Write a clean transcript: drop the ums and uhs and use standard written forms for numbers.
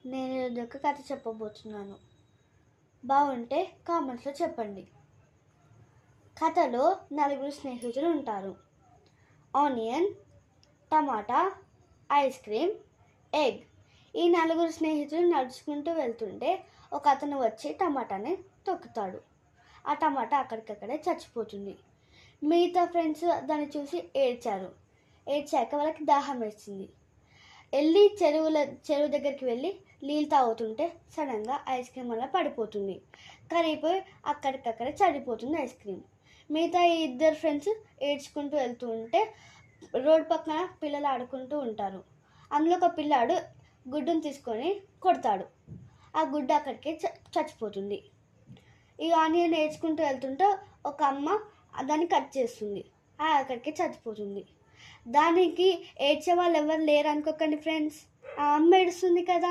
నేను ఈరోజు ఒక కథ చెప్పబోతున్నాను. బాగుంటే కామెంట్స్లో చెప్పండి. కథలో నలుగురు స్నేహితులు ఉంటారు. ఆనియన్, టమాటా, ఐస్ క్రీమ్, ఎగ్. ఈ నలుగురు స్నేహితులు నడుచుకుంటూ వెళ్తుంటే ఒక అతను వచ్చి టమాటాని తొక్కుతాడు. ఆ టమాటా అక్కడికక్కడే చచ్చిపోతుంది. మిగతా ఫ్రెండ్స్ దాన్ని చూసి ఏడ్చాక వాళ్ళకి దాహం వేస్తుంది. చెరువు దగ్గరికి వెళ్ళి నీళ్ళు తాగుతుంటే సడన్గా ఐస్ క్రీమ్ వల్ల పడిపోతుంది. కరిగిపోయి అక్కడికక్కడే చనిపోతుంది ఐస్ క్రీమ్. మిగతా ఈ ఇద్దరు ఫ్రెండ్స్ ఏడ్చుకుంటూ వెళ్తూ ఉంటే రోడ్ పక్కన పిల్లలు ఆడుకుంటూ ఉంటారు. అందులో ఒక పిల్లాడు గుడ్డును తీసుకొని కొడతాడు. ఆ గుడ్డు అక్కడికే చచ్చిపోతుంది. ఈ ఆనియన్ ఏడ్చుకుంటూ వెళ్తుంటే ఒక అమ్మ దాన్ని కట్ చేస్తుంది. అక్కడికి చచ్చిపోతుంది. దానికి ఏడ్చే వాళ్ళు ఎవరు లేరు అనుకోకండి ఫ్రెండ్స్. ఆ అమ్మ ఏడుస్తుంది కదా.